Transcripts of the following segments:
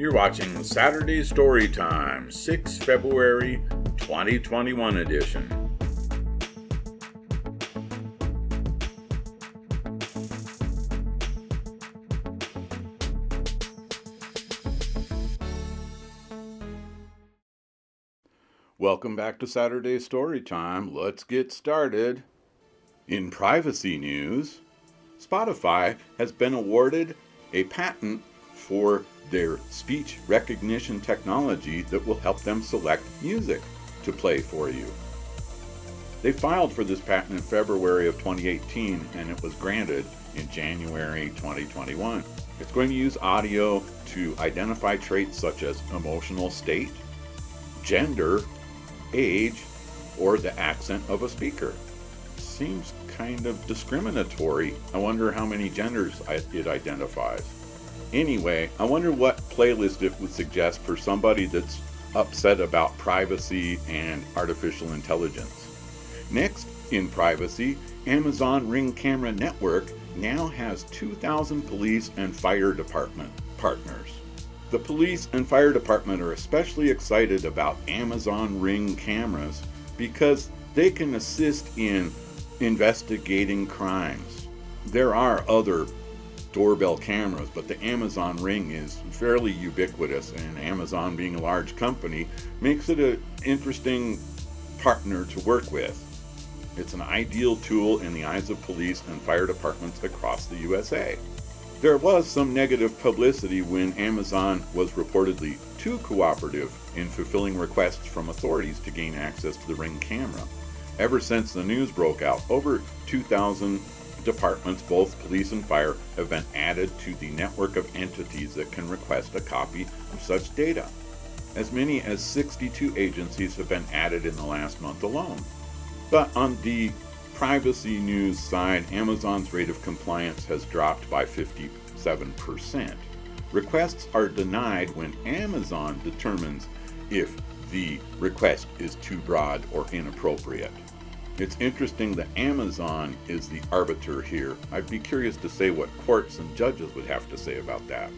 You're watching Saturday Storytime, 6 February 2021 edition. Welcome back to Saturday Storytime. Let's get started. In privacy news, Spotify has been awarded a patent for their speech recognition technology that will help them select music to play for you. They filed for this patent in February of 2018 and it was granted in January 2021. It's going to use audio to identify traits such as emotional state, gender, age, or the accent of a speaker. Seems kind of discriminatory. I wonder how many genders it identifies. Anyway, I wonder what playlist it would suggest for somebody that's upset about privacy and artificial intelligence. Next, in privacy, Amazon Ring Camera Network now has 2,000 police and fire department partners. The police and fire department are especially excited about Amazon Ring cameras because they can assist in investigating crimes. There are other doorbell cameras, but the Amazon Ring is fairly ubiquitous, and Amazon, being a large company, makes it an interesting partner to work with. It's an ideal tool in the eyes of police and fire departments across the USA. There was some negative publicity when Amazon was reportedly too cooperative in fulfilling requests from authorities to gain access to the Ring camera. Ever since the news broke out, over 2,000 departments, both police and fire, have been added to the network of entities that can request a copy of such data. As many as 62 agencies have been added in the last month alone. But on the privacy news side, Amazon's rate of compliance has dropped by 57%. Requests are denied when Amazon determines if the request is too broad or inappropriate. It's interesting that Amazon is the arbiter here. I'd be curious to say what courts and judges would have to say about that.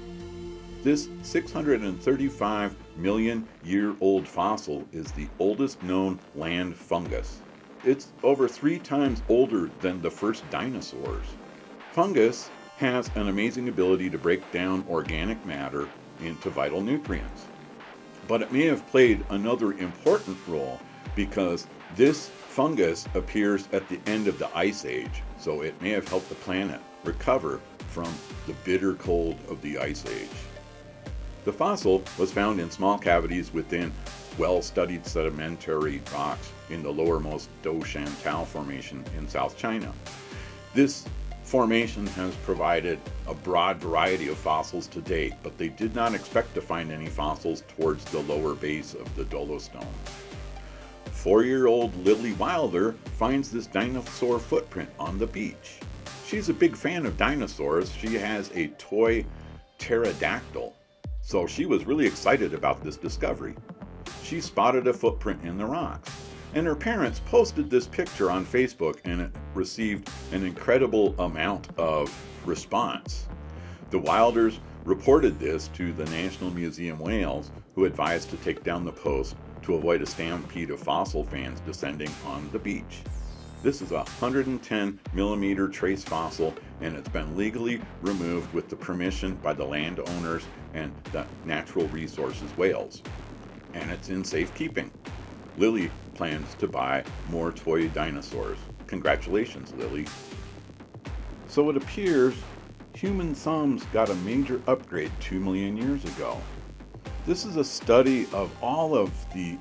This 635 million year old fossil is the oldest known land fungus. It's over 3 times older than the first dinosaurs. Fungus has an amazing ability to break down organic matter into vital nutrients. But it may have played another important role because this fungus appears at the end of the Ice Age, so it may have helped the planet recover from the bitter cold of the Ice Age. The fossil was found in small cavities within well-studied sedimentary rocks in the lowermost Do-Shantou Formation in South China. This formation has provided a broad variety of fossils to date, but they did not expect to find any fossils towards the lower base of the Dolostone. 4-year-old Lily Wilder finds this dinosaur footprint on the beach. She's a big fan of dinosaurs. She has a toy pterodactyl, so she was really excited about this discovery. She spotted a footprint in the rocks, and her parents posted this picture on Facebook, and it received an incredible amount of response. The Wilders reported this to the National Museum Wales, who advised to take down the post to avoid a stampede of fossil fans descending on the beach. This is a 110 millimeter trace fossil, and it's been legally removed with the permission by the landowners and the Natural Resources Wales. And it's in safekeeping. Lily plans to buy more toy dinosaurs. Congratulations, Lily. So it appears human thumbs got a major upgrade 2 million years ago. This is a study of all of the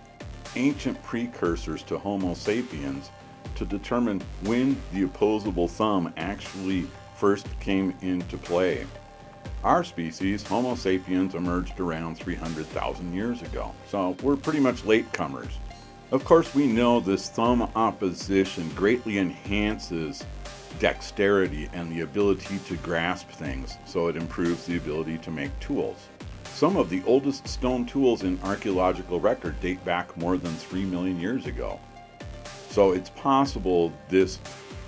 ancient precursors to Homo sapiens to determine when the opposable thumb actually first came into play. Our species, Homo sapiens, emerged around 300,000 years ago, so we're pretty much latecomers. Of course, we know this thumb opposition greatly enhances dexterity and the ability to grasp things, so it improves the ability to make tools. Some of the oldest stone tools in archaeological record date back more than 3 million years ago. So it's possible this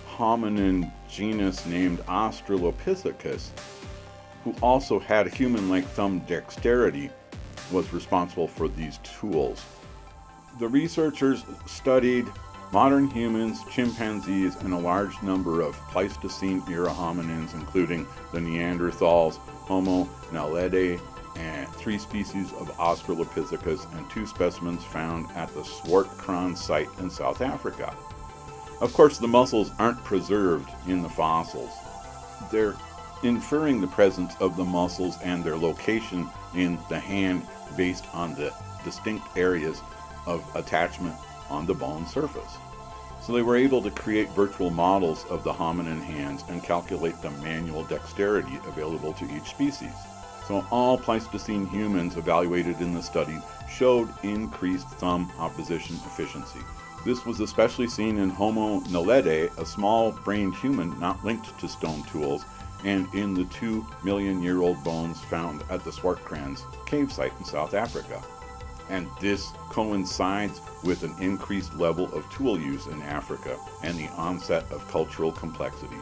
hominin genus named Australopithecus, who also had human-like thumb dexterity, was responsible for these tools. The researchers studied modern humans, chimpanzees, and a large number of Pleistocene-era hominins, including the Neanderthals, Homo naledi, and 3 species of Australopithecus, and 2 specimens found at the Swartkron site in South Africa. Of course, the muscles aren't preserved in the fossils. They're inferring the presence of the muscles and their location in the hand based on the distinct areas of attachment on the bone surface. So they were able to create virtual models of the hominin hands and calculate the manual dexterity available to each species. So all Pleistocene humans evaluated in the study showed increased thumb opposition efficiency. This was especially seen in Homo naledi, a small-brained human not linked to stone tools, and in the 2-million-year-old bones found at the Swartkrans cave site in South Africa. And this coincides with an increased level of tool use in Africa and the onset of cultural complexity.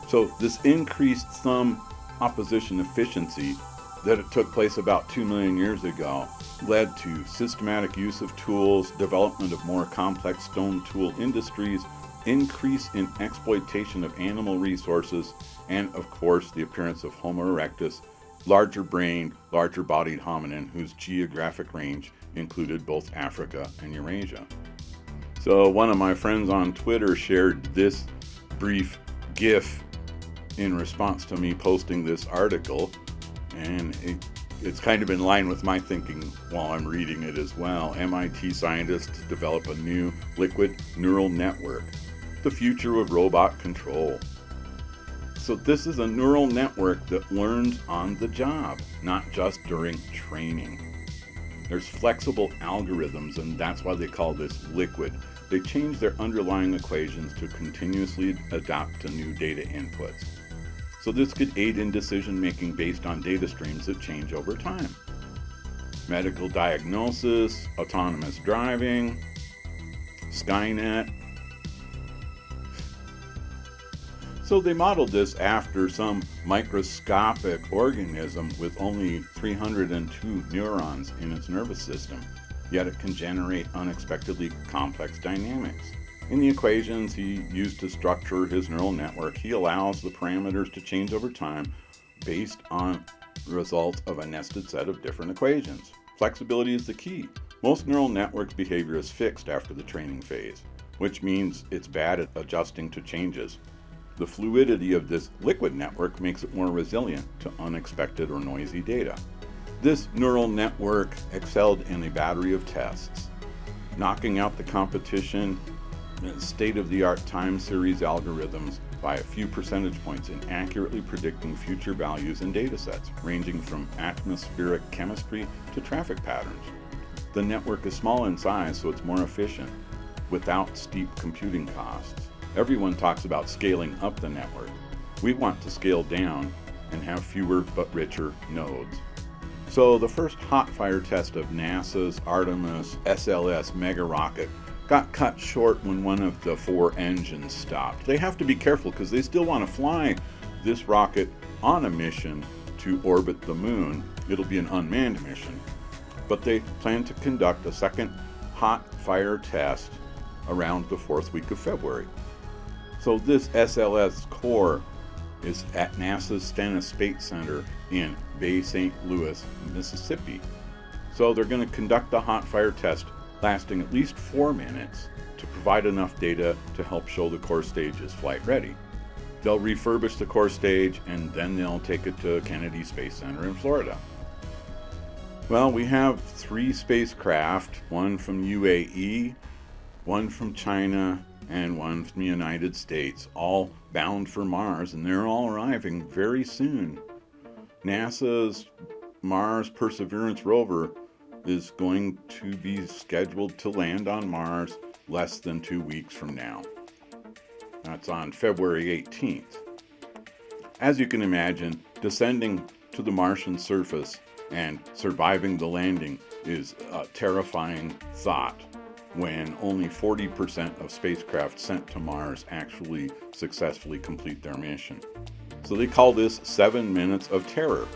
So this increased thumb opposition efficiency that it took place about 2 million years ago led to systematic use of tools, development of more complex stone tool industries, increase in exploitation of animal resources, and of course the appearance of Homo erectus, larger-brained, larger-bodied hominin whose geographic range included both Africa and Eurasia. So one of my friends on Twitter shared this brief GIF in response to me posting this article, and it's kind of in line with my thinking while I'm reading it as well. MIT scientists develop a new liquid neural network, the future of robot control. So this is a neural network that learns on the job, not just during training. There's flexible algorithms, and that's why they call this liquid. They change their underlying equations to continuously adapt to new data inputs. So this could aid in decision making based on data streams that change over time. Medical diagnosis, autonomous driving, Skynet. So they modeled this after some microscopic organism with only 302 neurons in its nervous system, yet it can generate unexpectedly complex dynamics. In the equations he used to structure his neural network, he allows the parameters to change over time based on results of a nested set of different equations. Flexibility is the key. Most neural networks' behavior is fixed after the training phase, which means it's bad at adjusting to changes. The fluidity of this liquid network makes it more resilient to unexpected or noisy data. This neural network excelled in a battery of tests, knocking out the competition in state-of-the-art time series algorithms by a few percentage points in accurately predicting future values in datasets, ranging from atmospheric chemistry to traffic patterns. The network is small in size, so it's more efficient, without steep computing costs. Everyone talks about scaling up the network. We want to scale down and have fewer but richer nodes. So the first hot fire test of NASA's Artemis SLS mega rocket got cut short when one of the 4 engines stopped. They have to be careful because they still want to fly this rocket on a mission to orbit the moon. It'll be an unmanned mission. But they plan to conduct a second hot fire test around the 4th week of February. So this SLS core is at NASA's Stennis Space Center in Bay St. Louis, Mississippi. So they're going to conduct the hot fire test lasting at least 4 minutes to provide enough data to help show the core stage is flight ready. They'll refurbish the core stage and then they'll take it to Kennedy Space Center in Florida. Well, we have 3 spacecraft, one from UAE, one from China, and one from the United States, all bound for Mars, and they're all arriving very soon. NASA's Mars Perseverance rover is going to be scheduled to land on Mars less than 2 weeks from now. That's on February 18th. As you can imagine, descending to the Martian surface and surviving the landing is a terrifying thought when only 40% of spacecraft sent to Mars actually successfully complete their mission. So they call this 7 minutes of terror.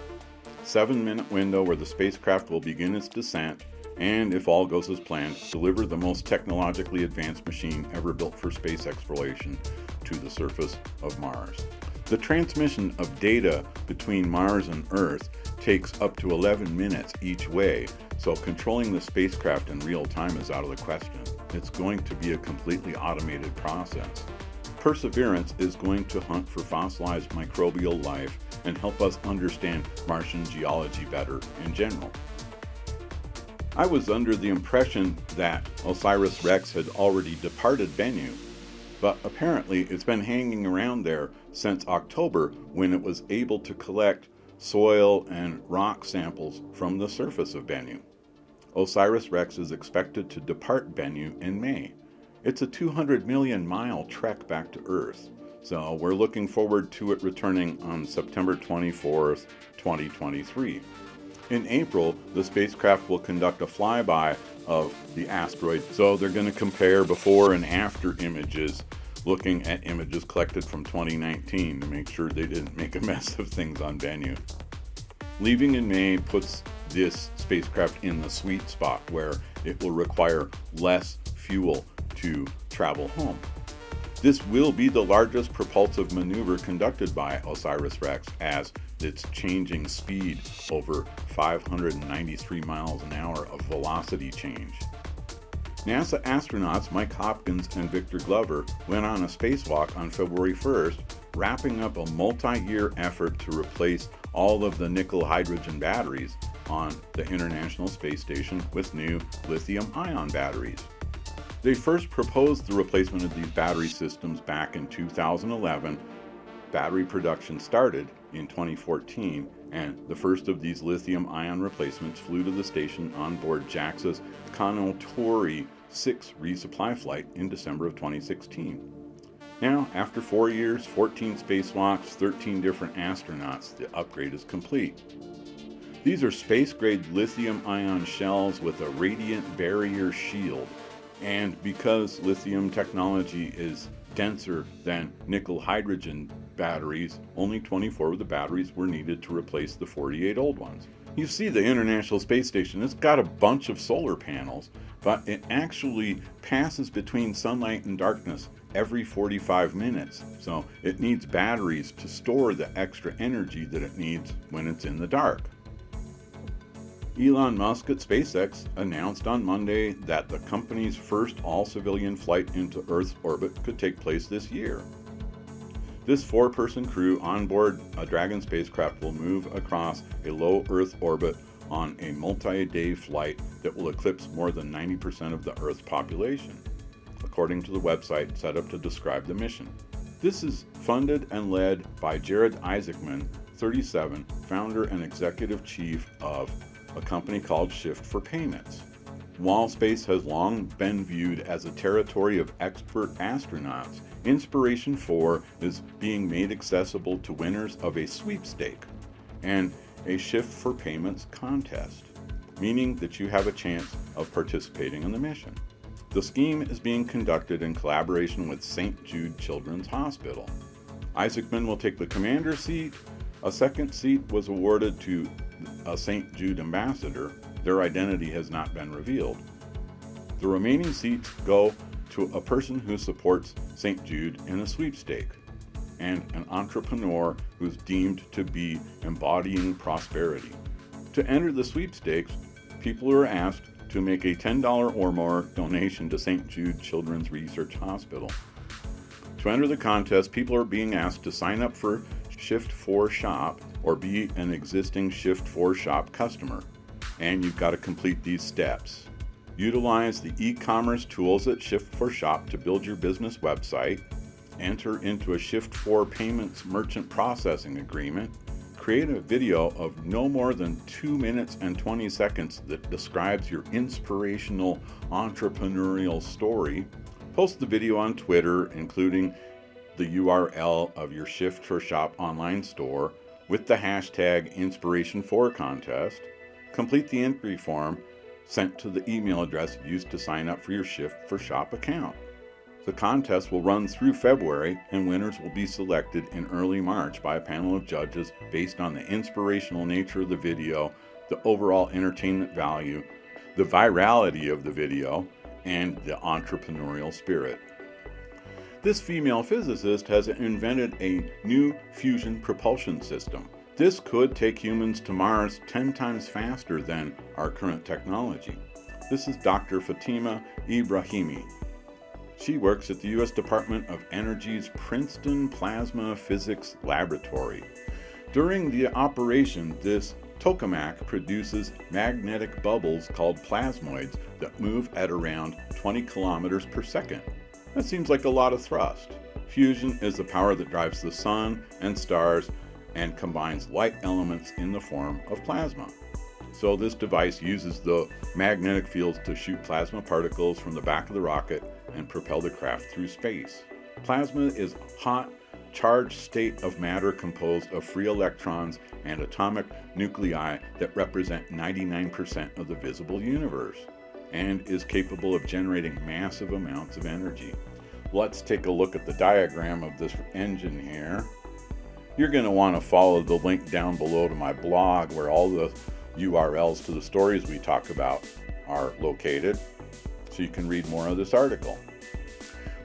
7-minute window where the spacecraft will begin its descent and, if all goes as planned, deliver the most technologically advanced machine ever built for space exploration to the surface of Mars. The transmission of data between Mars and Earth takes up to 11 minutes each way, so controlling the spacecraft in real time is out of the question. It's going to be a completely automated process. Perseverance is going to hunt for fossilized microbial life and help us understand Martian geology better in general. I was under the impression that OSIRIS-REx had already departed Bennu, but apparently it's been hanging around there since October, when it was able to collect soil and rock samples from the surface of Bennu. OSIRIS-REx is expected to depart Bennu in May. It's a 200 million mile trek back to Earth, so we're looking forward to it returning on September 24th, 2023. In April, the spacecraft will conduct a flyby of the asteroid, so they're going to compare before and after images, looking at images collected from 2019 to make sure they didn't make a mess of things on Bennu. Leaving in May puts this spacecraft in the sweet spot where it will require less fuel to travel home. This will be the largest propulsive maneuver conducted by OSIRIS-REx, as its changing speed over 593 miles an hour of velocity change. NASA astronauts Mike Hopkins and Victor Glover went on a spacewalk on February 1st, wrapping up a multi-year effort to replace all of the nickel-hydrogen batteries on the International Space Station with new lithium-ion batteries. They first proposed the replacement of these battery systems back in 2011. Battery production started in 2014, and the first of these lithium-ion replacements flew to the station on board JAXA's Kanotori 6 resupply flight in December of 2016. Now, after 4 years, 14 spacewalks, 13 different astronauts, the upgrade is complete. These are space-grade lithium-ion shells with a radiant barrier shield. And because lithium technology is denser than nickel-hydrogen batteries, only 24 of the batteries were needed to replace the 48 old ones. You see, the International Space Station, it's got a bunch of solar panels, but it actually passes between sunlight and darkness every 45 minutes. So it needs batteries to store the extra energy that it needs when it's in the dark. Elon Musk at SpaceX announced on Monday that the company's first all-civilian flight into Earth's orbit could take place this year. This 4-person crew on board a Dragon spacecraft will move across a low Earth orbit on a multi-day flight that will eclipse more than 90% of the Earth's population, according to the website set up to describe the mission. This is funded and led by Jared Isaacman, 37, founder and executive chief of a company called Shift for Payments. While space has long been viewed as a territory of expert astronauts, Inspiration 4 is being made accessible to winners of a sweepstake and a Shift for Payments contest, meaning that you have a chance of participating in the mission. The scheme is being conducted in collaboration with St. Jude Children's Hospital. Isaacman will take the commander seat. A second seat was awarded to a St. Jude ambassador. Their identity has not been revealed. The remaining seats go to a person who supports St. Jude in a sweepstake, and an entrepreneur who's deemed to be embodying prosperity. To enter the sweepstakes, people are asked to make a $10 or more donation to St. Jude Children's Research Hospital. To enter the contest, people are being asked to sign up for Shift 4 Shop or be an existing Shift 4 Shop customer, and you've got to complete these steps. Utilize the e-commerce tools at Shift 4 Shop to build your business website, enter into a Shift 4 Payments merchant processing agreement, create a video of no more than 2 minutes and 20 seconds that describes your inspirational entrepreneurial story, post the video on Twitter, including the URL of your Shift 4 Shop online store with the hashtag Inspiration4Contest, complete the entry form sent to the email address used to sign up for your Shift 4 Shop account. The contest will run through February, and winners will be selected in early March by a panel of judges based on the inspirational nature of the video, the overall entertainment value, the virality of the video, and the entrepreneurial spirit. This female physicist has invented a new fusion propulsion system. This could take humans to Mars 10 times faster than our current technology. This is Dr. Fatima Ibrahimi. She works at the U.S. Department of Energy's Princeton Plasma Physics Laboratory. During the operation, this tokamak produces magnetic bubbles called plasmoids that move at around 20 kilometers per second. That seems like a lot of thrust. Fusion is the power that drives the sun and stars and combines light elements in the form of plasma. So this device uses the magnetic fields to shoot plasma particles from the back of the rocket and propel the craft through space. Plasma is a hot, charged state of matter composed of free electrons and atomic nuclei that represent 99% of the visible universe and is capable of generating massive amounts of energy. Let's take a look at the diagram of this engine here. You're going to want to follow the link down below to my blog where all the URLs to the stories we talk about are located, so you can read more of this article.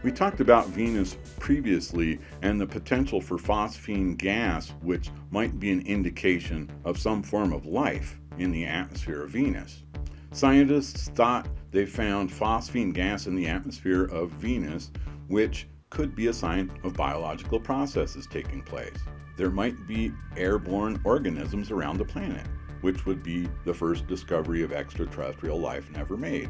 We talked about Venus previously and the potential for phosphine gas, which might be an indication of some form of life in the atmosphere of Venus. Scientists thought they found phosphine gas in the atmosphere of Venus, which could be a sign of biological processes taking place. There might be airborne organisms around the planet, which would be the first discovery of extraterrestrial life never made.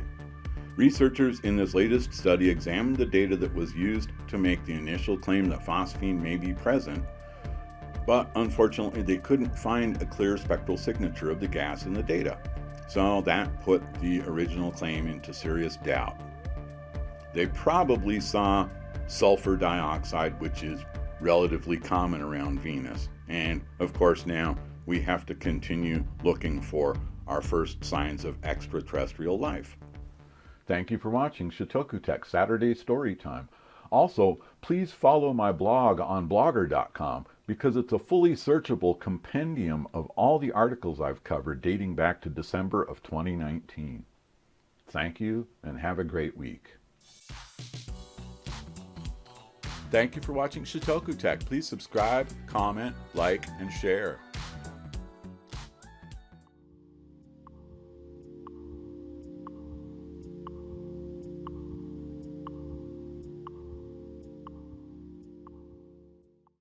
Researchers in this latest study examined the data that was used to make the initial claim that phosphine may be present, but unfortunately they couldn't find a clear spectral signature of the gas in the data. So that put the original claim into serious doubt. They probably saw sulfur dioxide, which is relatively common around Venus. And of course now we have to continue looking for our first signs of extraterrestrial life. Thank you for watching Shitoku Tech Saturday Storytime. Also, please follow my blog on blogger.com because it's a fully searchable compendium of all the articles I've covered dating back to December of 2019. Thank you and have a great week. Thank you for watching Shitoku Tech. Please subscribe, comment, like, and share.